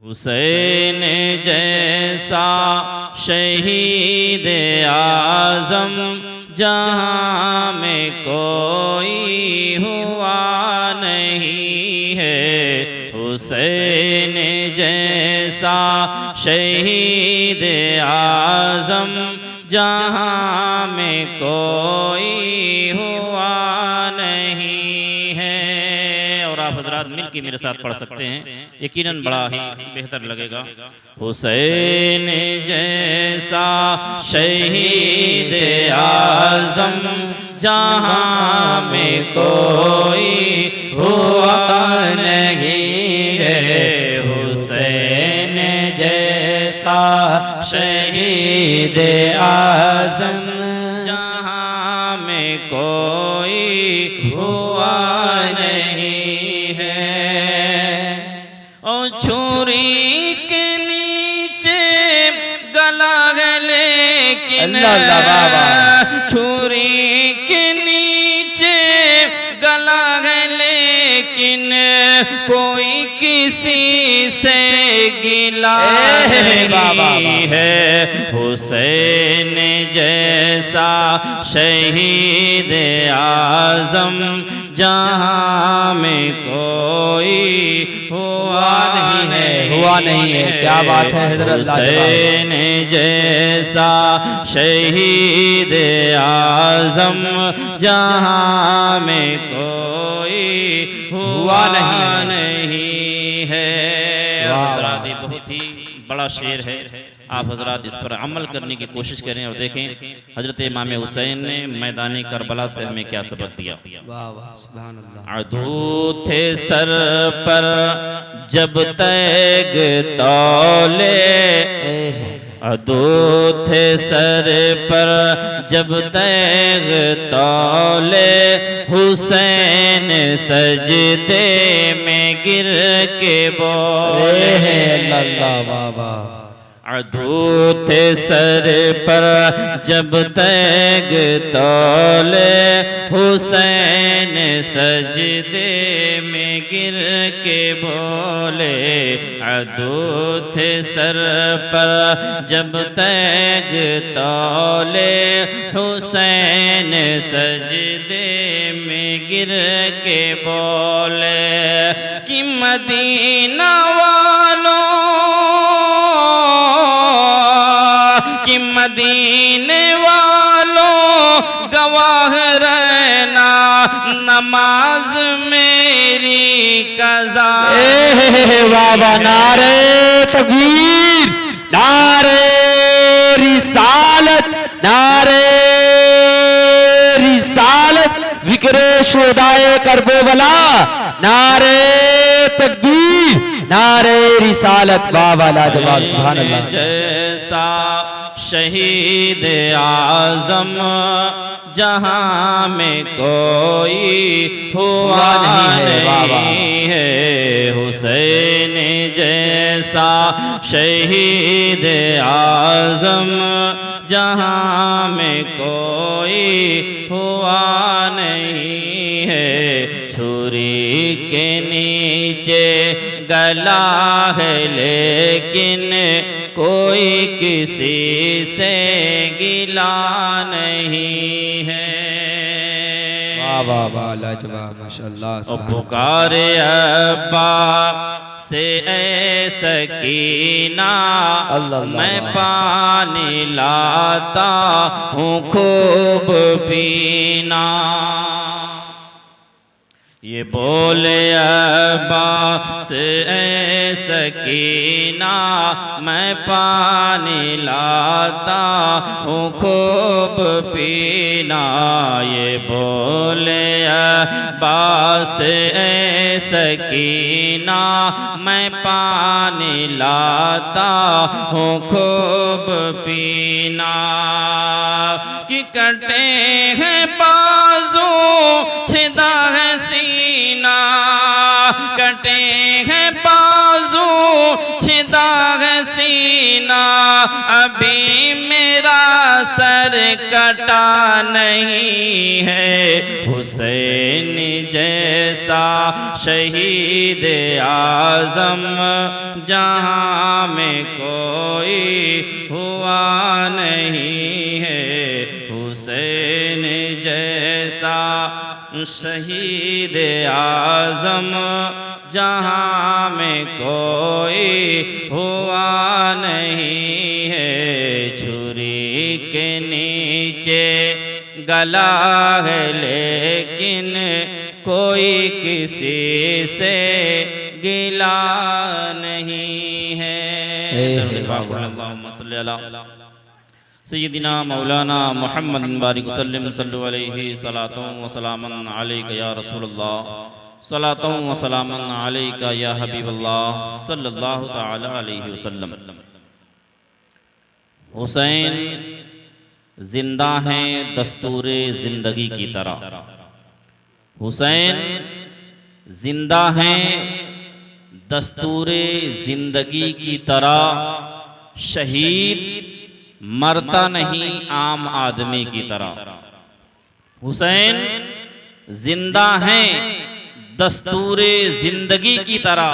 हुसैन जैसा शहीद आज़म जहाँ में कोई हुआ नहीं है। हुसैन जैसा शहीद आज़म जहाँ में कोई हुआ नहीं है। और आप हजरात मिल के मेरे साथ पढ़ सकते हैं, यकीनन बड़ा ही बेहतर लगेगा। हुसैन जैसा शहीद आज़म जहाँ में कोई हुआ नहीं है। हुसैन जैसा शहीद आज़म जहाँ में कोई हुआ नहीं है। और छुरी के नीचे गला गले छुरी के नीचे गला गले लेकिन कोई किसी से गिला नहीं है। हुसैन जैसा शहीद आज़म जहाँ में कोई हुआ नहीं है। क्या बात है हज़रत। हुसैन जैसा शहीद आज़म जहाँ में कोई हुआ नहीं है। हज़रात ये बहुत ही बड़ा शेर है, आप हजरात इस पर अमल करने की कोशिश करें और देखें हजरत इमाम हुसैन ने मैदानी करबला से हमें क्या सबक दिया। अदू थे सर पर जब तैग तौले, अदू थे सर पर जब तैग तौले, हुसैन सजदे में गिर के बोले। बाबा अदू थे सर पर जब तैग तौले, हुसैन सजदे में गिर के बोले। अदू थे सर पर जब तैग तौले, हुसैन सजदे में गिर के बोले कि मदीना वालों कि मदीने वालों गवाह रहना, नमाज मेरी कज़ा। बाबा नारे तकबीर, नारे रिसालत, नारे रिसालत, विक्रे शुदाए करबला, नारे तकबीर, नारे रिसालत। बाबा लाजवाब, सुभान अल्लाह। जैसा शहीद आज़म जहाँ में कोई हुआ नहीं है। हुसैन जैसा शहीद आज़म जहाँ में कोई हुआ नहीं है। छुरी के नीचे गला है लेकिन कोई किसी से गिला नहीं है। वाह वाह लाजवाब, माशाअल्लाह। पुकारे अब्बा से ऐ सकीना, मैं पानी लाता हूँ खूब पीना। ये बोले अब्बा से ऐ सकीना, मैं पानी लाता हूँ खूब पीना। ये बोले अब्बा से ऐ सकीना, मैं पानी लाता हूँ खूब पीना। कि कटे हैं बाजू छिदा है सीना, कटे हैं बाजू छिदा है सीना, अभी मेरा सर कटा नहीं है। हुसैन जैसा शहीद आज़म जहां में कोई हुआ नहीं है। हुसैन जैसा शहीद आज़म जहां में कोई हुआ नहीं है। छुरी के नीचे गला है लेकिन कोई किसी से गिला नहीं है। सय्यदिना मौलाना मुहम्मद बारिक वसल्लम सल्लल्लाहु अलैहि व सलामन अलैका या रसूलल्लाह सलातों व सलामन अलैका या हबीबल्लाह सल्लल्लाहु तआला अलैहि वसल्लम। हुसैन जिंदा हैं दस्तूरे ज़िंदगी की तरह। हुसैन जिंदा हैं दस्तूरे ज़िंदगी की तरह। शहीद मरता नहीं आम आदमी की तरह। हुसैन जिंदा हैं दस्तूरे ज़िंदगी की तरह।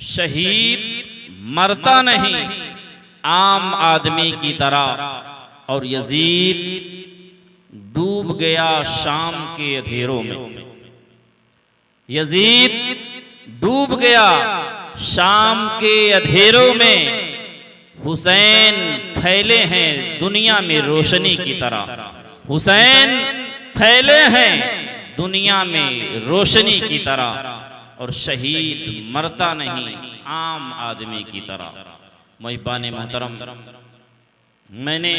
शहीद मरता नहीं आम आदमी की तरह। और यजीद डूब गया शाम के अंधेरों में। यजीद डूब गया शाम के अंधेरों में। हुसैन फैले हैं दुनिया में रोशनी की तरह। हुसैन फैले हैं दुनिया में रोशनी की तरह। और शहीद मरता नहीं आम आदमी की तरह। मुहिब्बान मोहतरम, मैंने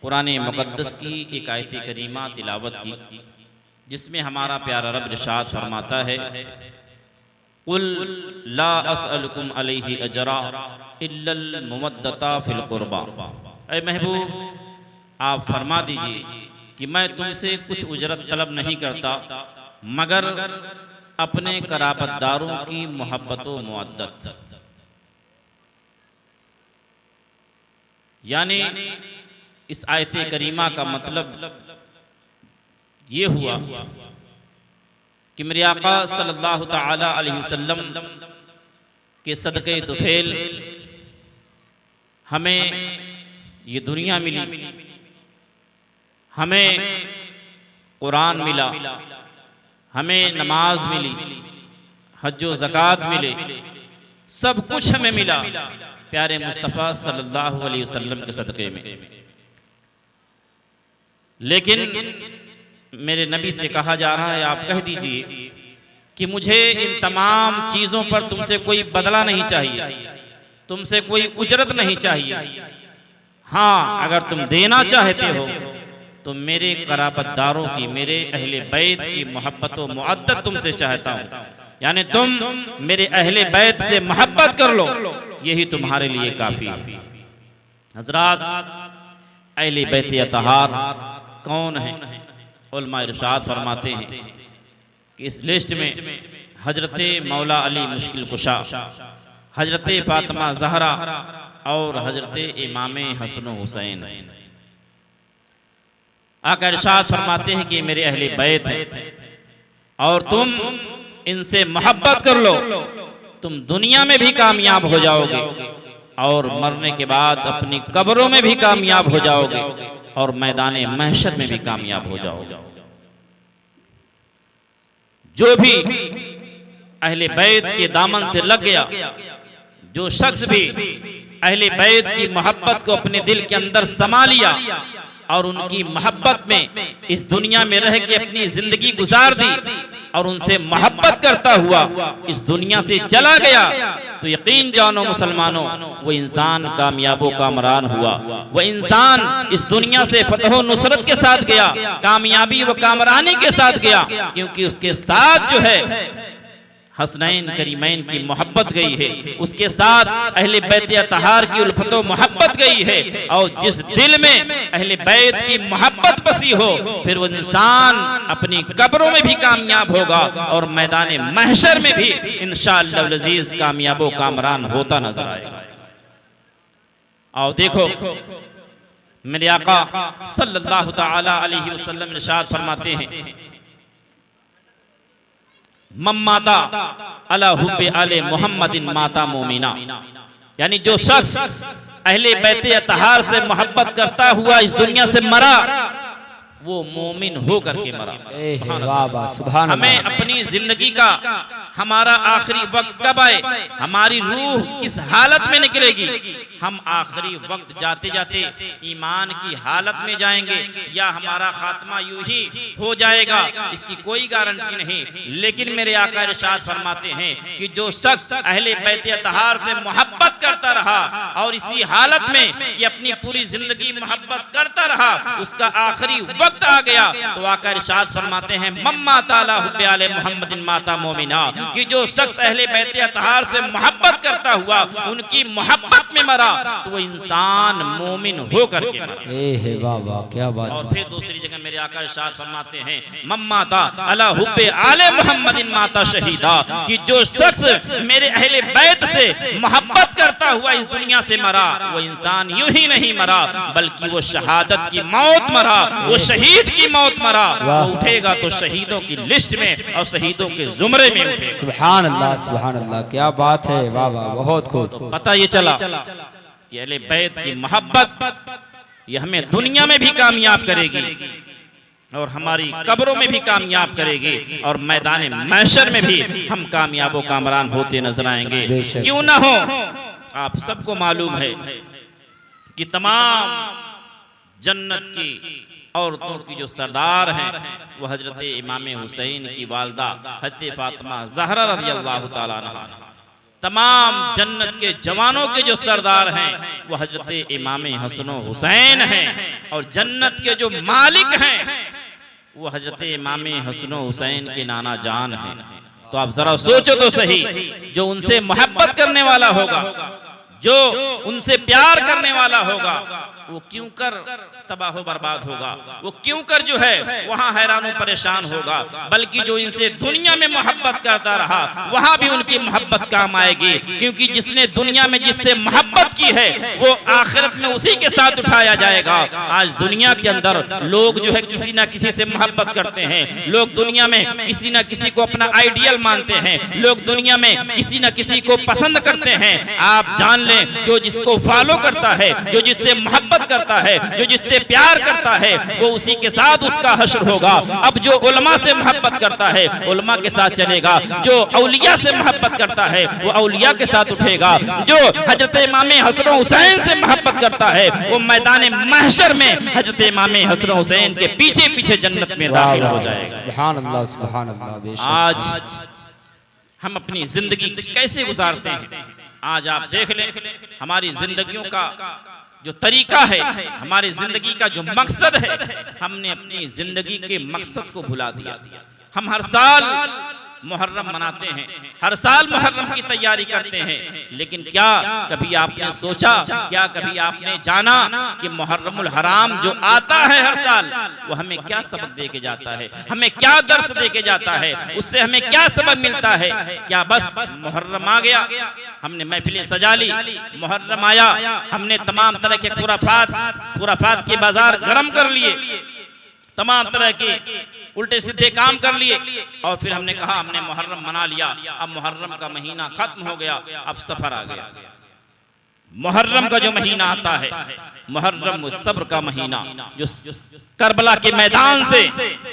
कुरान मुक़द्दस की एक आयत करीमा तिलावत की जिसमें हमारा प्यारा रब इरशाद फरमाता है, कुल ला असअलुकुम अलैहि अजरा इल्लल मुवद्दता फिल कुर्बा। ऐ महबूब, आप फरमा दीजिए कि मैं तुमसे कुछ उजरत तलब नहीं करता मगर अपने कराबतदारों की मोहब्बत व मुअद्दत। यानी इस आयत करीमा का मतलब ये हुआ कि मेरे आका सल्लल्लाहु तआला अलैहि वसल्लम के सदक़े तुफैल हमें ये दुनिया मिली, हमें कुरान मिला, हमें नमाज मिली, हज व ज़कात मिले, सब कुछ हमें मिला प्यारे मुस्तफ़ा सल्लल्लाहु अलैहि वसल्लम के सदक़े में। लेकिन मेरे नबी से कहा जा रहा है, आप कह दीजिए कि मुझे इन तमाम चीज़ों पर तुमसे कोई बदला नहीं चाहिए, तुमसे कोई उजरत नहीं चाहिए। हाँ, अगर तुम देना चाहते हो तो मेरे कराबतदारों की, मेरे अहले बैत की मोहब्बत व मुअद्दत तुमसे चाहता हूँ। यानी तुम मेरे अहले बैत से मोहब्बत कर लो, यही तुम्हारे लिए काफ़ी है। हज़रात, अहले बैत अतहार कौन है? उलमा इरशाद फरमाते हैं कि इस लिस्ट में हजरत मौला अली मुश्किल कुशा, हजरत फातिमा ज़हरा और हजरत इमाम हसन हुसैन। आका इरशाद फरमाते हैं कि मेरे अहले बैत हैं और तुम इनसे मोहब्बत कर लो, तुम दुनिया में भी कामयाब हो जाओगे और मरने के बाद अपनी कब्रों में भी कामयाब हो जाओगे और मैदान महशर में भी कामयाब हो जाओगे। जो भी अहले बैत के दामन से लग गया, जो शख्स भी अहले बैत की मोहब्बत को अपने दिल के अंदर समा लिया और उनकी मोहब्बत में इस दुनिया में रह के अपनी जिंदगी गुजार दी और उनसे मोहब्बत करता हुआ इस दुनिया से चला गया, तो यकीन जानो मुसलमानों, वो इंसान कामयाब व कामरान हुआ। वो इंसान इस दुनिया से फतह व नुसरत के साथ गया, कामयाबी व कामरानी के साथ गया, क्योंकि उसके साथ जो है हसनैन करीमैन की मोहब्बत गई है, उसके साथ अहले बैत अतहार की उल्फत व मोहब्बत गई है। और जिस दिल में अहले बैत की मोहब्बत बसी हो, फिर वो इंसान अपनी कब्रों में भी कामयाब होगा और मैदान महशर में भी इंशाअल्लाह अज़ीज़ कामयाब व कामरान होता नजर आएगा। और देखो मेरे आका सल्लल्लाहु ताला अलैहि वसल्लम इरशाद फरमाते हैं, मम्माता अला हुब्बे आले मुहम्मदिन माता मोमिना, यानी जो शख्स अहले बैते अतहार से मोहब्बत करता हुआ इस दुनिया से मरा वो मोमिन हो करके मरा। वाह वाह सुभान हमें अपनी जिंदगी का हमारा आखिरी वक्त कब आए, हमारी रूह किस हालत में निकलेगी, हम आखिरी वक्त जाते जाते ईमान की हालत में जाएंगे या हमारा खात्मा यूं ही हो जाएगा, इसकी कोई गारंटी नहीं। लेकिन मेरे आका इरशाद फरमाते हैं कि जो शख्स अहले बैते अतहार से मोहब्बत करता रहा और इसी हालत में कि अपनी पूरी जिंदगी मोहब्बत करता रहा, उसका आखिरी वक्त आ गया तो आका इरशाद फरमाते हैं, मम्मा ताला हुब्बे आले मुहम्मदिन माता मोमिना, कि जो शख्स अहले बैते अतहार से मोहब्बत करता हुआ उनकी मोहब्बत में मरा तो वो इंसान मोमिन हो करके मरा। वाह वाह क्या बात। और फिर दूसरी जगह मेरे आका इरशाद फरमाते हैं, मम्मा ता अला हुब्बे आले मुहम्मदिन माता शहीदा, कि जो शख्स मेरे अहले बैत से मोहब्बत करता हुआ इस दुनिया से मरा वो इंसान यूं ही नहीं मरा बल्कि वो शहादत की मौत मरा, वो शहीद की मौत मरा, वो उठेगा तो शहीदों की लिस्ट में और शहीदों के जुमरे में उठेगा। सुभान अल्लाह क्या बात है, वाह वाह बहुत खूब। पता ये चला कि अहले बैत की मोहब्बत ये हमें दुनिया में भी कामयाब करेगी और हमारी कब्रों में भी कामयाब करेगी और मैदान महशर में भी हम कामयाबो कामरान होते नजर आएंगे। क्यों ना हो, आप सबको मालूम है कि तमाम जन्नत की औरतों की जो सरदार हैं वो हजरत इमाम हुसैन की वालदा हजरत फातिमा ज़हरा रज़ियल्लाहु ताला अन्हा। तमाम जन्नत के जवानों के जो सरदार हैं वो हजरत इमाम हसन हुसैन हैं और जन्नत के जो मालिक हैं वो हजरत इमाम हसन हुसैन के नाना जान हैं। तो आप जरा सोचो तो सही, जो उनसे मोहब्बत करने वाला होगा, जो उनसे प्यार करने वाला होगा, वो क्यों कर तबाह बर्बाद होगा, वो क्यों कर जो है वहां हैरान परेशान होगा, बल्कि जो इनसे दुनिया में मोहब्बत करता रहा वहां भी उनकी मोहब्बत काम आएगी। क्योंकि जिसने दुनिया में जिससे मोहब्बत की है वो आखिरत में उसी के साथ उठाया जाएगा। आज दुनिया के अंदर लोग जो है किसी ना किसी से मोहब्बत करते हैं, लोग दुनिया में किसी ना किसी को अपना आइडियल मानते हैं, लोग दुनिया में किसी ना किसी को पसंद करते हैं। आप जान लें, जो जिसको फॉलो करता है, जो जिससे मोहब्बत करता है, जो जिससे प्यार करता है, वो उसी के साथ उसका हश्र होगा। अब जो उलमा से मोहब्बत करता है उलमा के साथ चलेगा, जो औलिया से मोहब्बत करता है वो औलिया के साथ उठेगा, जो हजरत इमाम हसन हुसैन से मोहब्बत करता है वो मैदान महशर में हजरत इमाम हसन हुसैन के पीछे पीछे जन्नत में दाखिल हो जाएगा। सुभान अल्लाह सुभान अल्लाह। आज हम अपनी जिंदगी कैसे गुजारते हैं, आज आप देख लें हमारी जिंदगियों का जो तरीका है, हमारी जिंदगी का जो मकसद है, हमने अपनी जिंदगी के मकसद को भुला दिया। हम हर साल मुहर्रम मनाते हैं, हर साल मुहर्रम की तैयारी करते हैं, लेकिन क्या कभी आपने सोचा, क्या कभी आपने जाना कि मुहर्रमुल हराम जो आता है हर साल वो हमें क्या सबक दे के जाता है, हमें क्या दर्स दे के जाता है, उससे हमें क्या सबक मिलता है? क्या बस मुहर्रम आ गया हमने महफिलें सजा ली, मुहर्रम आया हमने तमाम तरह के खुराफात के बाजार गर्म कर लिए, तमाम तरह के उल्टे सीधे काम कर लिए और फिर हमने कहा हमने मुहर्रम मना लिया, अब मुहर्रम का महीना खत्म हो गया, अब सफर आ गया। मुहर्रम का जो महीना आता है, मुहर्रम सब्र का महीना, जो करबला के मैदान से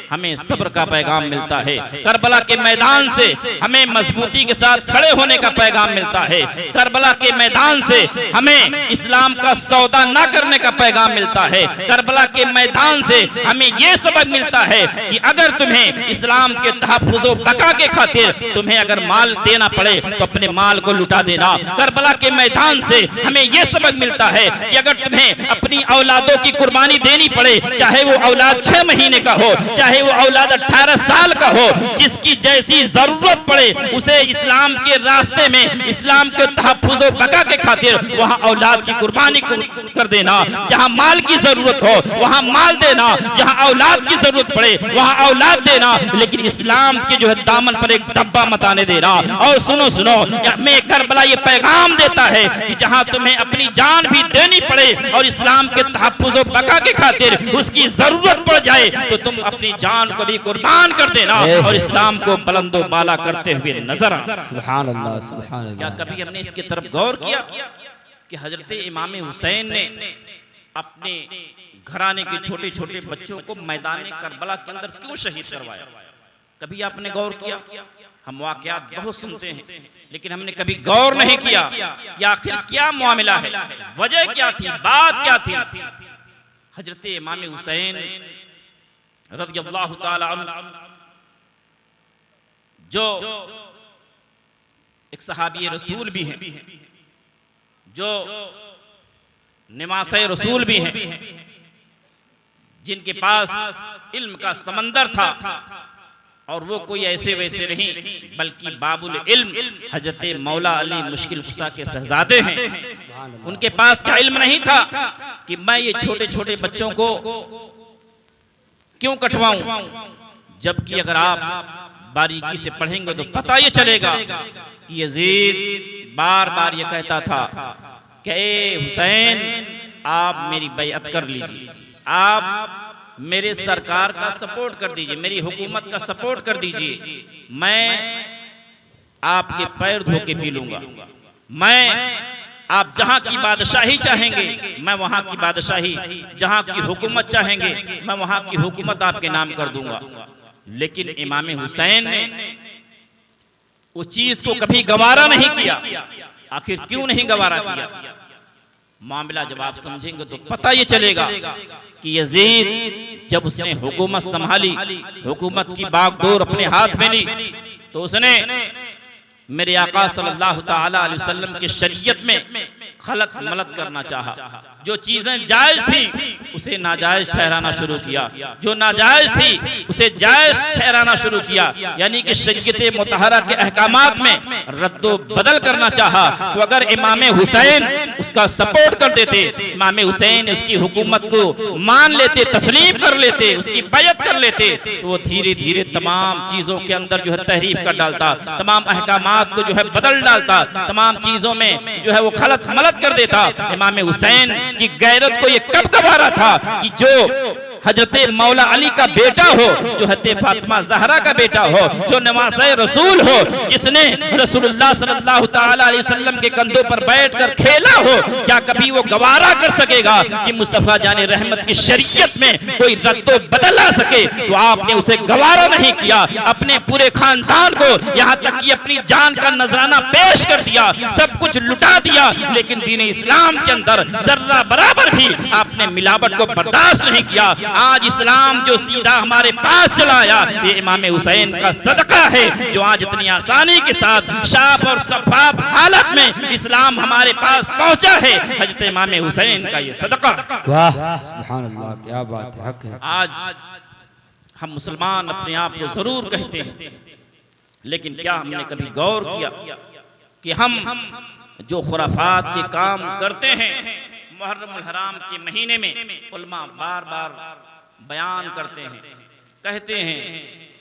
हमें सब्र का पैगाम मिलता है, करबला के मैदान से हमें मजबूती के साथ खड़े होने का पैगाम मिलता है, करबला के मैदान से हमें इस्लाम का सौदा ना करने का पैगाम मिलता है, करबला के मैदान से हमें ये सबक मिलता है कि अगर तुम्हें इस्लाम के तहफ्फुज़ बका के खातिर तुम्हें अगर माल देना पड़े तो अपने माल को लुटा देना। करबला के मैदान से हमें यह सबक मिलता है कि अगर तुम्हें अपनी औलादों की कुर्बानी देनी पड़े, चाहे वो औलाद 6 महीने का हो, चाहे वो औलाद 18 साल का हो, जिसकी जैसी जरूरत पड़े उसे इस्लाम के रास्ते में, इस्लाम के तहफ्फुज़ बका के खातिर खातिर वहाँ औलाद की कुर्बानी कर देना, जहाँ माल की जरूरत हो वहाँ माल देना, जहाँ औलाद की जरूरत पड़े वहाँ औलाद देना, लेकिन इस्लाम के जो है दामन पर एक धब्बा मत आने देना। और सुनो सुनो, मैं करबला ये पैगाम देता है कि जहाँ तुम्हें अपनी जान भी देनी पड़े और इस्लाम के तहफ्फुज़ व बका के खातिर उसकी जरूरत पड़ जाए तो तुम अपनी जान को भी कुर्बान कर देना और इस्लाम को बुलंदो बाला करते हुए नजर आना। सुभान अल्लाह, सुभान अल्लाह। क्या कभी हमने इसकी तरफ गौर किया कि हजरत इमाम हुसैन ने अपने घराने के छोटे छोटे बच्चों को मैदान करबला के अंदर क्यों शहीद करवाया? कभी आपने गौर किया? हम वाकयात बहुत सुनते हैं लेकिन हमने कभी गौर नहीं किया कि आखिर क्या मामला है, वजह क्या थी, बात क्या थी। हजरत इमाम हुसैन रज़ियल्लाहु ताला अन्हु जो एक सहाबी रसूल भी हैं, जो निवासे रसूल भी हैं, जिनके पास इल्म का समंदर था और वो कोई ऐसे वैसे नहीं बल्कि बाबुल इल्म हजरत मौला अली मुश्किल कुसा के शहजादे हैं। उनके पास क्या इल्म नहीं था कि मैं ये छोटे छोटे बच्चों को क्यों कटवाऊं, जबकि अगर आप बारीकी से पढ़ेंगे तो पता ये चलेगा कि यजीद बार बार ये कहता था कि ए हुसैन आप मेरी बैअत कर लीजिए, आप मेरे सरकार का सपोर्ट कर दीजिए, मेरी हुकूमत का सपोर्ट कर दीजिए, मैं आपके पैर धो के पी लूंगा, मैं आप जहां की बादशाही चाहेंगे मैं वहां की बादशाही, जहां की हुकूमत चाहेंगे मैं वहां की हुकूमत आपके नाम कर दूंगा। लेकिन इमाम हुसैन ने उस चीज को कभी गवारा नहीं किया। आखिर क्यों नहीं गवारा किया? मामला जब आप समझेंगे तो पता ये चलेगा कि यजीद जब उसने हुकूमत संभाली, हुकूमत की बागडोर अपने हाथ में ली, तो उसने मेरे आका सल्लल्लाहु ताला अलैहि वसल्लम की शरीयत में खलत मलत करना चाहा। जो चीजें जायज थी उसे नाजायज ठहराना शुरू किया, जो नाजायज थी उसे जायज ठहराना शुरू किया, यानी कि शरीयत मुतहरा के अहकामात में रद्दो बदल करना चाहा। तो अगर इमाम हुसैन उसका सपोर्ट कर देते, इमाम हुसैन उसकी हुकूमत को मान लेते, तस्लीम कर लेते, उसकी बैयत कर लेते, तो वो धीरे धीरे तमाम चीजों के अंदर जो है तहरीफ कर डालता, तमाम अहकामात को जो है बदल डालता, तमाम चीजों में जो है वो खलत मलत कर देता। इमाम हुसैन की गैरत को ये कब गवारा था कि जो हजरत मौला अली का बेटा हो, जो हजरत फातिमा ज़हरा का बेटा हो, जो नवासे रसूल हो, जिसने रसूलुल्लाह सल्लल्लाहु ताला अलैहि वसल्लम के कंधों पर बैठकर खेला हो, क्या कभी वो गवारा कर सकेगा कि मुस्तफ़ा जाने रहमत की शरीयत में कोई रद्दो बदल आ सके? तो आपने उसे गवारा नहीं किया, अपने पूरे खानदान को यहाँ तक कि अपनी जान का नजराना पेश कर दिया, सब कुछ लुटा दिया, लेकिन दीन इस्लाम के अंदर जर्रा बराबर भी आपने मिलावट को बर्दाश्त नहीं किया। आज इस्लाम जो सीधा हमारे पास चलाया, ये इमाम हुसैन का सदका है, जो आज इतनी आसानी के साथ साफ और शफाफ हालत में इस्लाम हमारे पास पहुंचा है। हजरत इमाम हुसैन का ये सदका। वाह, सुभान अल्लाह, क्या बात है, हक है। आज हम मुसलमान अपने आप को जरूर कहते हैं, लेकिन क्या हमने कभी गौर किया कि हम जो खुराफात के काम करते हैं, मुहर्रमुल हराम के महीने में उलमा बार बार बयान करते हैं, कहते हैं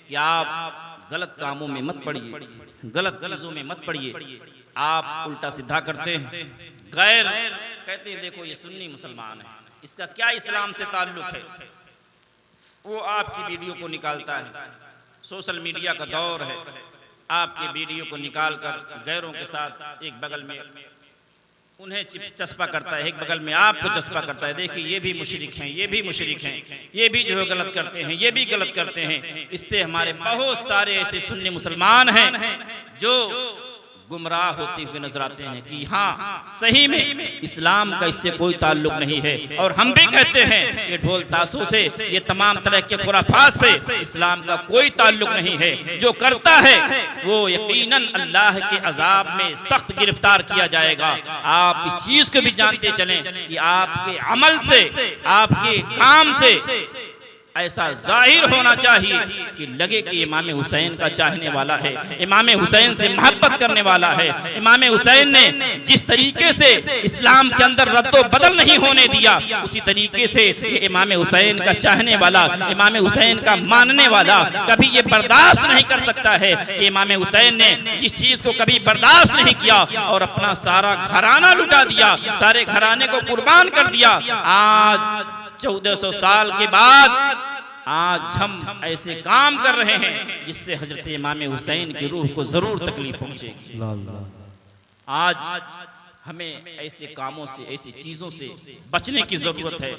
कि आप गलत कामों में मत पड़िए, गलत चीजों में मत पड़िए, आप उल्टा सीधा करते हैं। गैर कहते हैं देखो ये सुन्नी मुसलमान है, इसका क्या इस्लाम से ताल्लुक है? वो आपकी वीडियो को निकालता है, सोशल मीडिया का दौर है, आपके वीडियो को निकालकर गैरों के साथ एक बगल में उन्हें चस्पा करता है, एक बगल में आपको चस्पा करता है। देखिए ये भी मुशरिक हैं, ये भी मुशरिक हैं, ये भी जो है गलत करते हैं, ये भी गलत करते हैं। इससे हमारे बहुत सारे ऐसे सुन्नी मुसलमान हैं जो गुमराह होते हुए नजर आते हैं कि हाँ सही में इस्लाम का इससे कोई ताल्लुक नहीं है। और हम भी कहते हैं ये ढोल ताशों से, ये तमाम तरह के खुराफात से इस्लाम का कोई ताल्लुक नहीं है। जो करता है वो यकीनन अल्लाह के अजाब में सख्त गिरफ्तार किया जाएगा। आप इस चीज को भी जानते चलें कि आपके अमल से, आपके काम से ऐसा जाहिर होना चाहिए कि लगे कि इमाम हुसैन का चाहने वाला है, इमाम हुसैन से मोहब्बत करने वाला है। इमाम हुसैन ने जिस तरीके से इस्लाम के अंदर रद्दो बदल नहीं होने दिया, उसी तरीके से इमाम हुसैन का चाहने वाला, इमाम हुसैन का मानने वाला कभी ये बर्दाश्त नहीं कर सकता है कि इमाम हुसैन ने जिस चीज को कभी बर्दाश्त नहीं किया और अपना सारा घराना लुटा दिया, सारे घराने को कुर्बान कर दिया। आज 1400 साल के बाद आज हम ऐसे काम कर रहे हैं जिससे हजरत इमाम हुसैन की रूह को जरूर तकलीफ पहुंचेगी। आज हमें ऐसे कामों से, ऐसी चीजों से बचने की जरूरत है,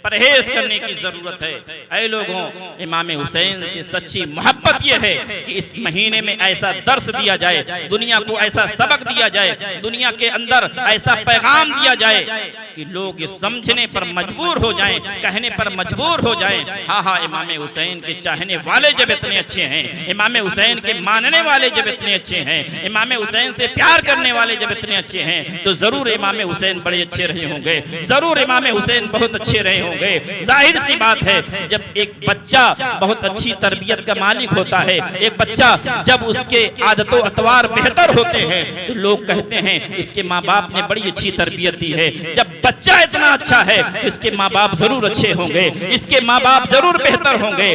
परहेज करने की जरूरत है। ऐ लोगों, इमाम हुसैन से सच्ची मोहब्बत यह है कि इस महीने में ऐसा दर्स दिया जाए, दुनिया को ऐसा सबक दिया जाए, दुनिया के अंदर ऐसा पैगाम दिया जाए कि लोग ये समझने पर मजबूर हो जाएं, कहने पर मजबूर हो जाएं, हाँ हाँ, इमाम हुसैन के चाहने वाले जब इतने अच्छे हैं, इमाम हुसैन के मानने वाले जब इतने अच्छे हैं, इमाम हुसैन से प्यार करने वाले जब इतने अच्छे हैं, तो जरूर इमाम हुसैन बड़े अच्छे रहे होंगे, जरूर इमाम हुसैन बहुत अच्छे रहे होंगे। जाहिर सी बात है, जब एक बच्चा बहुत अच्छी तरबियत का मालिक होता है, एक बच्चा जब उसके आदतों अतवार बेहतर होते हैं, तो लोग कहते हैं इसके माँ बाप ने बड़ी अच्छी तरबियत दी है। जब बच्चा इतना अच्छा है तो इसके माँ बाप जरूर अच्छे होंगे, इसके माँ बाप जरूर बेहतर होंगे,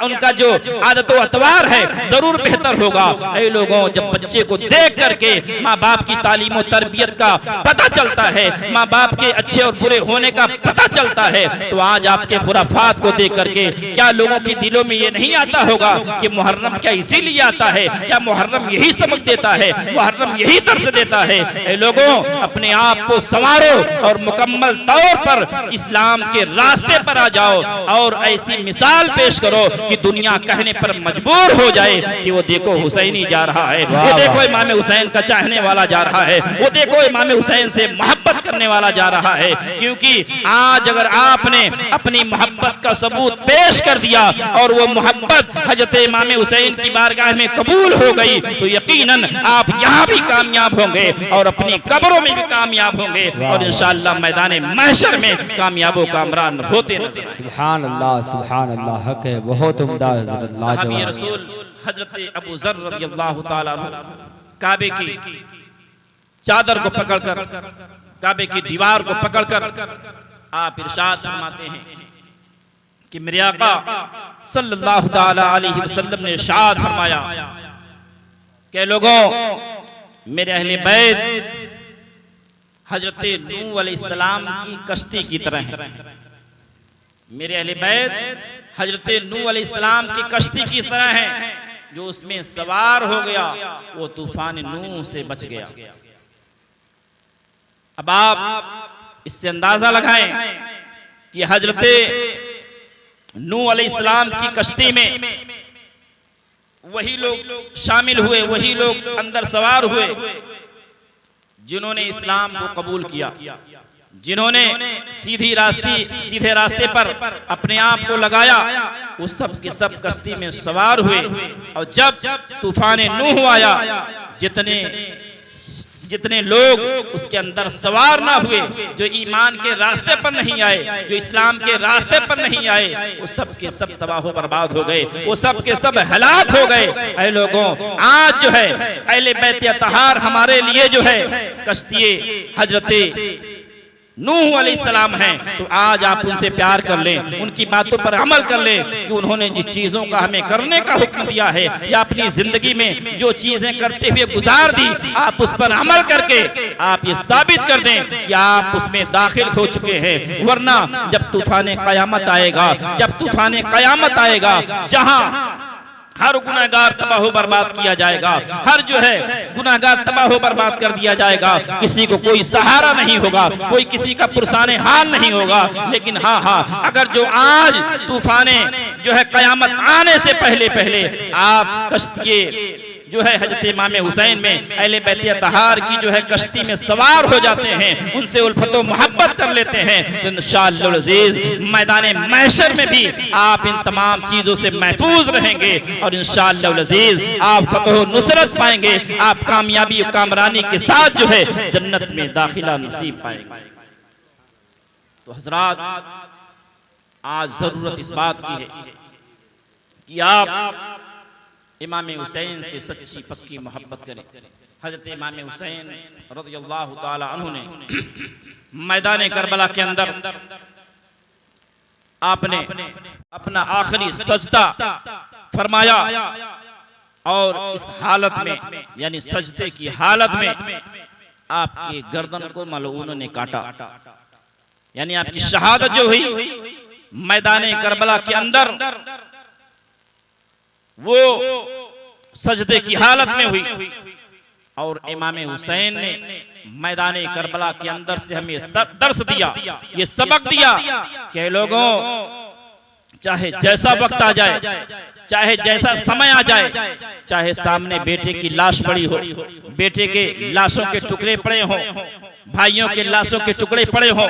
उनका जो आदतों अतवार है जरूर बेहतर होगा। ऐ लोगों, जब बच्चे को देख करके माँ बाप की तालीम और तरबियत का पता चलता है, माँ बाप के अच्छे और बुरे होने का पता चलता है, तो आज आपके खुराफात को देख करके क्या लोगों के दिलों में ये नहीं आता होगा कि मुहर्रम क्या इसीलिए आता है, क्या मुहर्रम यही सबक देता है, मुहर्रम यही दर्स देता है। ऐ लोगों, अपने आप को संवारो और मुकम्मल तौर पर इस्लाम के रास्ते पर आ जाओ और ऐसी मिसाल पेश करो कि दुनिया कहने पर मजबूर हो जाए कि वो देखो हुसैनी जा रहा है, वो देखो इमाम हुसैन का चाहने वाला जा रहा है, वो देखो इमाम हुसैन से मोहब्बत करने वाला जा रहा है। क्योंकि आज अगर आपने अपनी मोहब्बत का सबूत पेश कर दिया और वो मोहब्बत हजरत इमाम हुसैन की बारगाह में कबूल हो गई, तो यकीनन आप यहाँ भी कामयाब होंगे और अपनी कब्रों में भी कामयाब होंगे और इंशाअल्लाह मैदान महशर में कामयाबो कामरान होते नजर। सुभान अल्लाह, सुभान अल्लाह, हक है, बहुत उम्दा हज़रत सहाबी रसूल हजरत अबू ज़र रज़ियल्लाहु ताला अन्हु काबे की चादर को पकड़कर, काबे की दीवार को पकड़कर आप इरशाद फरमाते हैं कि मेरे आका सल्लल्लाहु ताला अलैहि वसल्लम ने इरशाद फरमाया कि लोगों, मेरे अहले बैत हजरत नूह अलैहिस्सलाम की कश्ती की तरह है। मेरे अहले बैत हजरत नूह अलैहिस्सलाम की कश्ती की तरह है, जो उसमें सवार हो गया वो तूफान नूह से बच गया। अब आप इससे अंदाजा लगाएं कि हजरत नूह अलैहिस्सलाम की कश्ती में वही लोग शामिल हुए, वही लोग अंदर सवार हुए जिन्होंने इस्लाम को कबूल किया, जिन्होंने सीधे रास्ते पर अपने आप को लगाया, वो सब के सब कश्ती में सवार हुए। और जब तूफान नूह आया, जितने लोग उसके अंदर सवार ना हुए, जो ईमान के रास्ते पर नहीं आए, जो इस्लाम के रास्ते पर नहीं आए, वो सब के सब तबाह बर्बाद हो गए, वो सब के सब हलाक हो गए। ऐ लोगों, आज जो है अहले बैत अतहार हमारे लिए जो है कश्ती हजरत नूह अलैहिस्सलाम हैं, तो आज आप उनसे प्यार कर लें, उनकी बातों पर अमल कर लें कि उन्होंने जिस चीज़ों का हमें करने का हुक्म दिया है या अपनी जिंदगी में जो चीज़ें करते हुए गुजार दी, आप उस पर अमल करके आप ये साबित कर दें कि आप उसमें दाखिल हो चुके हैं। वरना जब तूफान क़यामत आएगा, जब तूफान क़यामत आएगा, जहां हर गुनाहगार तबाह बर्बाद किया जाएगा, हर जो है गुनाहगार तबाह बर्बाद कर दिया जाएगा, किसी को कोई सहारा नहीं होगा, कोई किसी का पुरसाने हाल नहीं होगा। लेकिन हाँ, अगर जो आज तूफाने जो है कयामत आने से पहले आप कश्ती जो है हजरत इमाम हुसैन में अहले बैत अतहार की जो है कश्ती में सवार हो जाते हैं, उनसे उल्फत मोहब्बत कर लेते हैं, तो इंशाअल्लाह अज़ीज़ मैदान महशर में भी आप इन तमाम चीज़ों से महफूज रहेंगे और इंशाअल्लाह अज़ीज़ आप फतह नुसरत पाएंगे, आप कामयाबी और कामरानी के साथ जो है जन्नत में दाखिला नसीब पाएंगे। तो हज़रात, आज जरूरत इस बात की है कि आप इमाम हुसैन से सच्ची पक्की मोहब्बत करें। हजरत इमाम हुसैन रज़ियल्लाहु ताला अन्हु ने मैदान करबला के अंदर आपने अपना आखिरी सजदा फरमाया और इस हालत में यानी सजदे की हालत में आपकी गर्दन को मलऊन ने काटा, यानी आपकी शहादत जो हुई मैदान करबला के अंदर वो सजदे की हालत में हुई। और इमाम हुसैन ने मैदान करबला के अंदर से हमें दर्स दिया, ये सबक दिया कि लोगों चाहे जैसा वक्त आ जाए, चाहे जैसा समय आ जाए, चाहे सामने बेटे की लाश पड़ी हो, बेटे के लाशों के टुकड़े पड़े हों, भाइयों के लाशों के टुकड़े पड़े हों,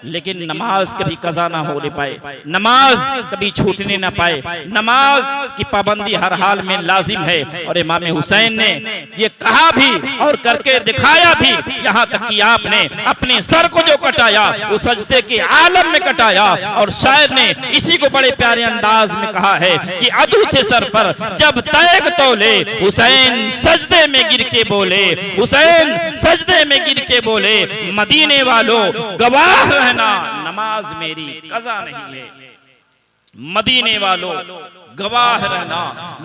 लेकिन नमाज कभी कज़ा ना होने पाए, नमाज कभी छूटने ना पाए, नमाज की पाबंदी हर हाल में लाजिम है। और इमाम हुसैन ने ये कहा भी और करके दिखाया भी, यहाँ तक कि आपने अपने सर को जो कटाया वो सजदे के आलम में कटाया। और शायर ने इसी को बड़े प्यारे अंदाज में कहा है कि अदू थे सर पर जब तैग तोले, हुसैन सजदे में गिर के बोले, हुसैन सजदे में गिर के बोले, मदीने वालों गवाह रहना नमाज मेरी कज़ा नहीं है, मदीने वालों गवाह रहना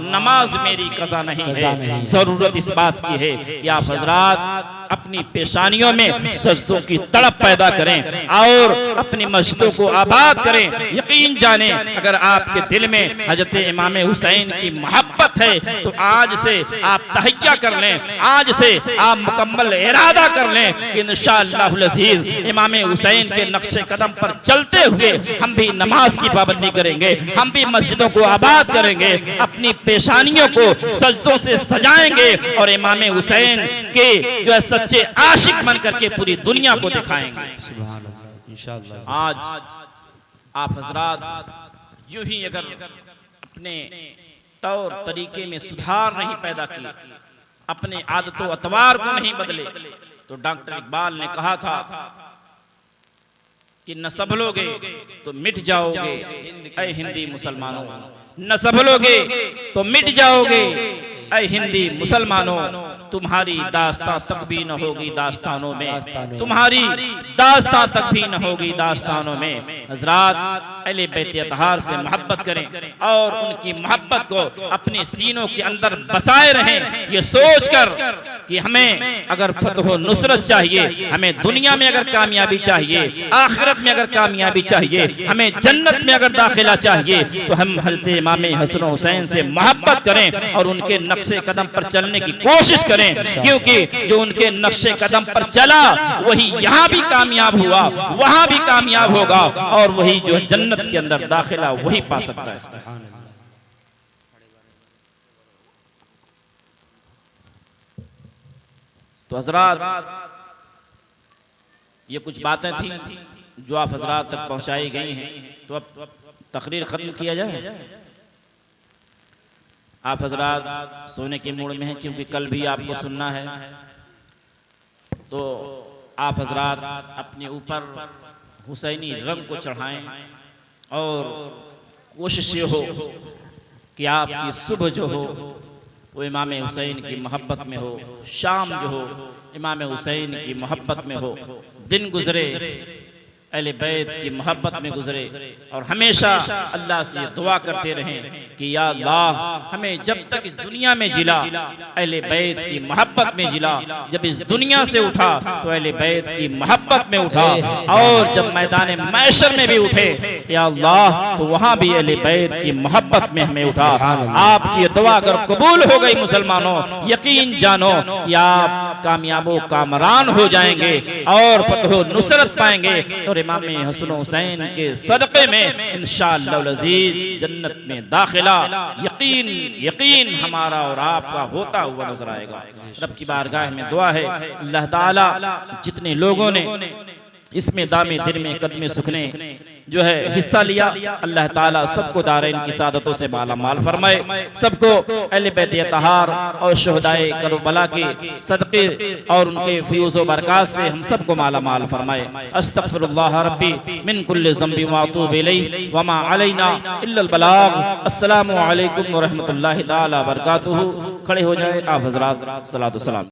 नमाज मेरी कज़ा नहीं है। जरूरत इस बात की है कि आप हजरात अपनी पेशानियों में सजदों की तड़प पैदा करें और अपनी मस्जिदों को आबाद करें। यकीन जाने अगर आपके दिल में हजरत इमाम हुसैन की मोहब्बत है तो आज से आप तहैया कर लें, आज से आप मुकम्मल इरादा कर लें कि इंशाअल्लाहुल अज़ीज़ इमाम हुसैन के नक्शे कदम पर चलते हुए हम भी नमाज की पाबंदी करेंगे, हम भी मस्जिदों को आबाद करेंगे, अपनी पेशानियों को सजदों से सजाएंगे और इमाम हुसैन के जो है सच्चे आशिक बन करके पूरी दुनिया को दिखाएंगे। सुभान अल्लाह। इंशाअल्लाह आज आप हजरात यूं ही अगर अपने तौर तरीके में सुधार नहीं पैदा किया, अपने आदतों अतवार को नहीं बदले, तो डॉक्टर इकबाल ने कहा था कि न संभलोगे तो मिट जाओगे ऐ हिंदी मुसलमानों, न संभलोगे तो मिट जाओगे ऐ हिंदी मुसलमानों, तुम्हारी दास्तां तक भी न होगी दास्तानों में, तुम्हारी दास्तां तक भी न होगी दास्तानों में। हजरात अहले बैत अतहार से मोहब्बत करें और उनकी मोहब्बत को अपने सीनों के अंदर बसाए रहें, ये सोचकर कि हमें अगर फतह नुसरत चाहिए, हमें दुनिया में अगर कामयाबी चाहिए, आखिरत में अगर कामयाबी चाहिए, हमें जन्नत में अगर दाखिला चाहिए, तो हम हज़रत इमाम हसन हुसैन से मोहब्बत करें और उनके नक्शे कदम पर चलने की कोशिश करें, क्योंकि जो उनके नक्शे कदम पर चला वही यहाँ भी कामयाब हुआ, वहां भी कामयाब होगा और वही जो जन्नत के अंदर दाखिला वही पा सकता है। तो हजरात ये कुछ बातें थी जो आप हजरात तक पहुंचाई गई हैं, तो अब तकरीर खत्म किया जाए। आप हजरात सोने के मूड में हैं क्योंकि कल भी आपको सुनना है, तो आप हजरात अपने ऊपर हुसैनी रंग को चढ़ाएं और कोशिश ये हो कि आपकी सुबह जो हो वो इमाम हुसैन की मोहब्बत में हो, शाम जो हो इमाम हुसैन की मोहब्बत में हो, दिन गुजरे अहले बैत की मोहब्बत में गुजरे और हमेशा अल्लाह से दुआ करते रहें कि या अल्लाह हमें जब तक इस दुनिया में जिला अहले बैत की मोहब्बत में जिला, जब इस दुनिया से उठा तो अहले बैत की मोहब्बत में उठा और जब मैदान महशर में भी उठे या अल्लाह तो वहाँ भी अहले बैत की मोहब्बत में हमें उठा। आपकी दुआ अगर कबूल हो गई मुसलमानों, यकीन जानो कि आप कामयाबो कामरान हो जाएंगे और फतह नुसरत पाएंगे और इमाम हसन हुसैन के सदक़े में इंशाअल्लाह अज़ीज़ जन्नत में दाखिला यकीन यकीन हमारा और आपका होता हुआ नजर आएगा। रब की बारगाह में दुआ है अल्लाह ताला जितने लोगों ने इसमें दामे दिन में कदमे सुखने जो है हिस्सा लिया। अल्लाह ताला सबको दारैन की सादतों से माला माल फरमाए, सबको अहले बैत तहार और शुहदाए करबला के सदक़े और उनके फ़यूज़ व बरक़ात से हम सबको माला माल फरमाए। अस्तग़फ़िरुल्लाह रब्बी मिन कुल्लि ज़ंबि व अतूबु इलैहि व मा अलैना इल्लल बलाग। अस्सलामु अलैकुम व रहमतुल्लाहि तआला व बरकातुहू। खड़े हो जाए आप हज़रात, सलातो सलाम।